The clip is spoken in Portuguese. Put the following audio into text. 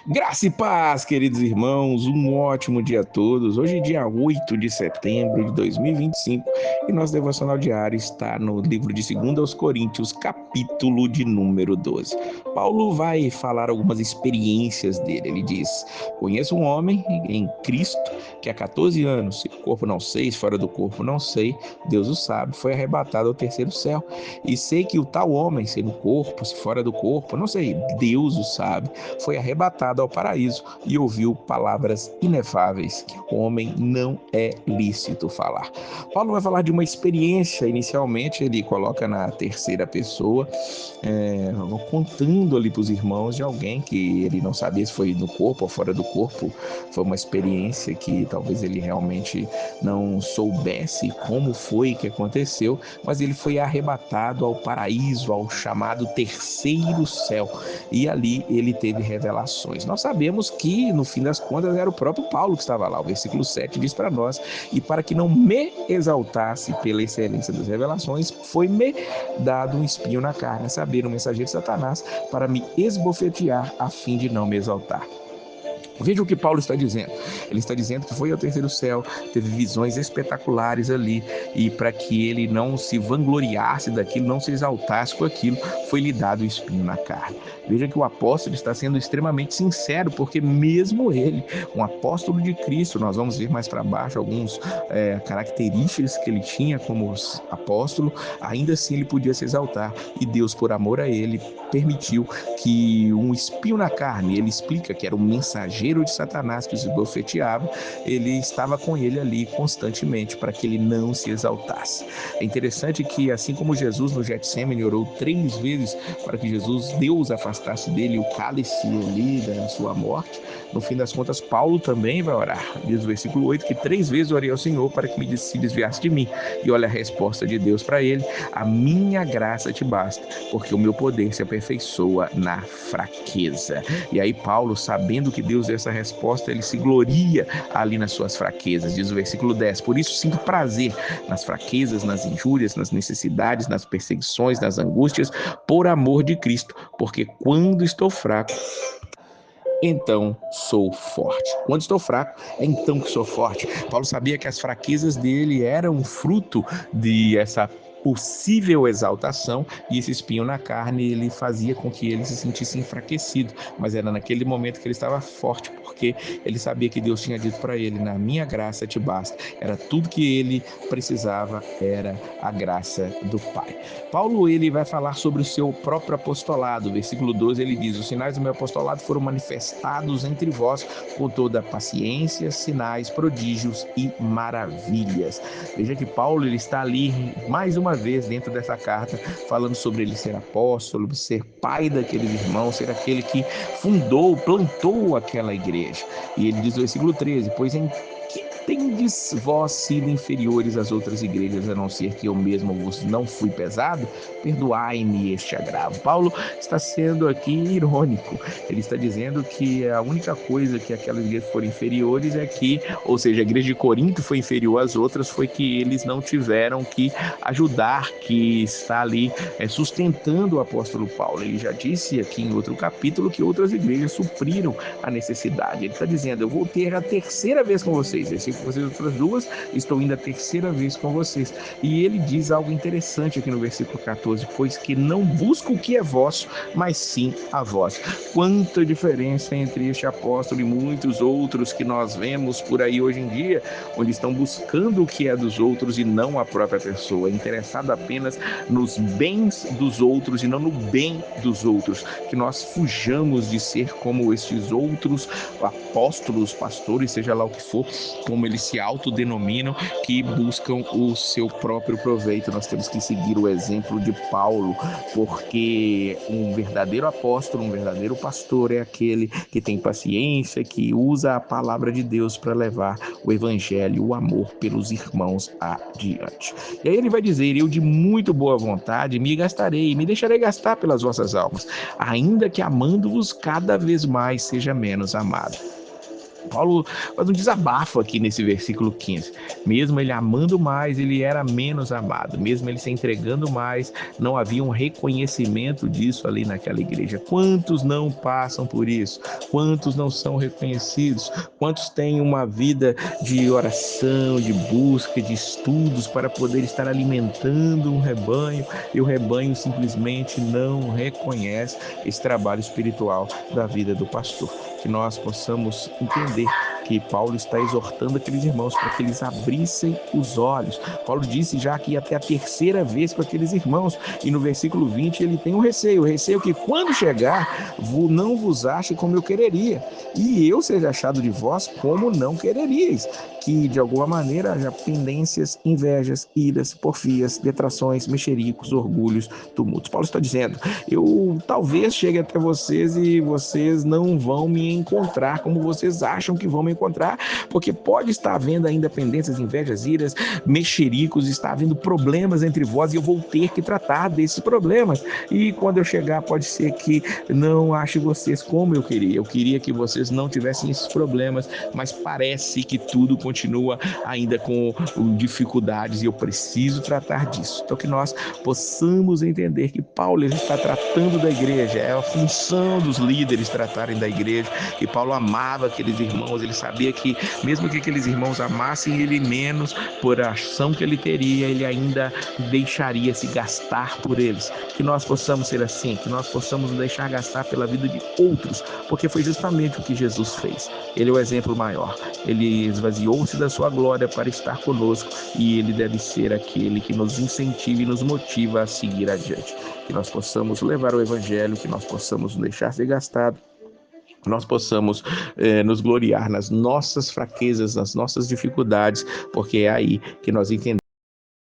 Graça e paz, queridos irmãos, um ótimo dia a todos. Hoje é dia 8 de setembro de 2025 e nosso devocional diário está no livro de 2 aos Coríntios, capítulo de número 12. Paulo vai falar algumas experiências dele. Ele diz: conheço um homem em Cristo que há 14 anos, se corpo não sei, se fora do corpo não sei, Deus o sabe, foi arrebatado ao terceiro céu. E sei que o tal homem, se no corpo, se fora do corpo, não sei, Deus o sabe, foi arrebatado ao paraíso e ouviu palavras inefáveis que ao homem não é lícito falar. Paulo vai falar de uma experiência. Inicialmente ele coloca na terceira pessoa, contando ali para os irmãos de alguém que ele não sabia se foi no corpo ou fora do corpo. Foi uma experiência que talvez ele realmente não soubesse como foi que aconteceu, mas ele foi arrebatado ao paraíso, ao chamado terceiro céu, e ali ele teve revelações. Nós sabemos que, no fim das contas, era o próprio Paulo que estava lá. O versículo 7 diz para nós: e para que não me exaltasse pela excelência das revelações, foi-me dado um espinho na carne, a saber, um mensageiro de Satanás, para me esbofetear, a fim de não me exaltar. Veja o que Paulo está dizendo. Ele está dizendo que foi ao terceiro céu, teve visões espetaculares ali, e para que ele não se vangloriasse daquilo, não se exaltasse com aquilo, foi-lhe dado o espinho na carne. Veja que o apóstolo está sendo extremamente sincero, porque mesmo ele, um apóstolo de Cristo, nós vamos ver mais para baixo algumas características que ele tinha como apóstolo, ainda assim ele podia se exaltar, e Deus, por amor a ele, permitiu que um espinho na carne, ele explica que era um mensageiro de Satanás que os esbofeteava, ele estava com ele ali constantemente para que ele não se exaltasse. É interessante que, assim como Jesus no Getsêmani orou 3 vezes para que Deus afastasse dele o cálice ali da sua morte, no fim das contas Paulo também vai orar. Diz o versículo 8 que 3 vezes orei ao Senhor para que me se desviasse de mim. E olha a resposta de Deus para ele: a minha graça te basta, porque o meu poder se aperfeiçoa na fraqueza. E aí Paulo, sabendo que Deus deu essa resposta, ele se gloria ali nas suas fraquezas. Diz o versículo 10: por isso sinto prazer nas fraquezas, nas injúrias, nas necessidades, nas perseguições, nas angústias, por amor de Cristo, porque quando estou fraco, então sou forte. Quando estou fraco, é então que sou forte. Paulo sabia que as fraquezas dele eram fruto de essa possível exaltação, e esse espinho na carne ele fazia com que ele se sentisse enfraquecido, mas era naquele momento que ele estava forte, porque ele sabia que Deus tinha dito para ele: na minha graça te basta. Era tudo que ele precisava, era a graça do Pai. Paulo, ele vai falar sobre o seu próprio apostolado. Versículo 12, ele diz: os sinais do meu apostolado foram manifestados entre vós com toda paciência, sinais, prodígios e maravilhas. Veja que Paulo, ele está ali mais uma vez dentro dessa carta, falando sobre ele ser apóstolo, ser pai daqueles irmãos, ser aquele que fundou, plantou aquela igreja. E ele diz no versículo 13: pois em que tendes vós sido inferiores às outras igrejas, a não ser que eu mesmo vos não fui pesado? Perdoai-me este agravo. Paulo está sendo aqui irônico. Ele está dizendo que a única coisa que aquelas igrejas foram inferiores é que, ou seja, a igreja de Corinto foi inferior às outras, foi que eles não tiveram que ajudar, que está ali sustentando o apóstolo Paulo. Ele já disse aqui em outro capítulo que outras igrejas supriram a necessidade. Ele está dizendo: eu vou ter a terceira vez com vocês. Assim como vocês outras duas, estou indo a terceira vez com vocês. E ele diz algo interessante aqui no versículo 14: pois que não busco o que é vosso, mas sim a vós. Quanta diferença entre este apóstolo e muitos outros que nós vemos por aí hoje em dia, onde estão buscando o que é dos outros e não a própria pessoa, interessado apenas nos bens dos outros e não no bem dos outros. Que nós fujamos de ser como estes outros apóstolos, pastores, seja lá o que for, como eles se autodenominam, que buscam o seu próprio proveito. Nós temos que seguir o exemplo de Paulo, porque um verdadeiro apóstolo, um verdadeiro pastor é aquele que tem paciência, que usa a palavra de Deus para levar o evangelho, o amor pelos irmãos adiante. E aí ele vai dizer: eu de muito boa vontade me gastarei, me deixarei gastar pelas vossas almas, ainda que amando-vos cada vez mais seja menos amado. Paulo faz um desabafo aqui nesse versículo 15. Mesmo ele amando mais, ele era menos amado. Mesmo ele se entregando mais, não havia um reconhecimento disso ali naquela igreja. Quantos não passam por isso? Quantos não são reconhecidos? Quantos têm uma vida de oração, de busca, de estudos para poder estar alimentando um rebanho e o rebanho simplesmente não reconhece esse trabalho espiritual da vida do pastor? Que nós possamos entender que Paulo está exortando aqueles irmãos para que eles abrissem os olhos. Paulo disse já que até a terceira vez com aqueles irmãos, e no versículo 20 ele tem um receio, o receio que quando chegar, não vos ache como eu quereria, e eu seja achado de vós como não quereríeis, que de alguma maneira haja pendências, invejas, iras, porfias, detrações, mexericos, orgulhos, tumultos. Paulo está dizendo, eu talvez chegue até vocês e vocês não vão me encontrar como vocês acham que vão me encontrar, porque pode estar havendo ainda pendências, invejas, iras, mexericos, está havendo problemas entre vós e eu vou ter que tratar desses problemas. E quando eu chegar, pode ser que não ache vocês como eu queria. Eu queria que vocês não tivessem esses problemas, mas parece que tudo continua ainda com dificuldades e eu preciso tratar disso. Então que nós possamos entender que Paulo ele está tratando da igreja, é a função dos líderes tratarem da igreja, que Paulo amava aqueles irmãos, ele sabia que mesmo que aqueles irmãos amassem ele menos, por a ação que ele teria, ele ainda deixaria se gastar por eles. Que nós possamos ser assim, que nós possamos nos deixar gastar pela vida de outros, porque foi justamente o que Jesus fez. Ele é o exemplo maior, ele esvaziou-se da sua glória para estar conosco e ele deve ser aquele que nos incentiva e nos motiva a seguir adiante. Que nós possamos levar o evangelho, que nós possamos nos deixar ser gastado, que nós possamos nos gloriar nas nossas fraquezas, nas nossas dificuldades, porque é aí que nós entendemos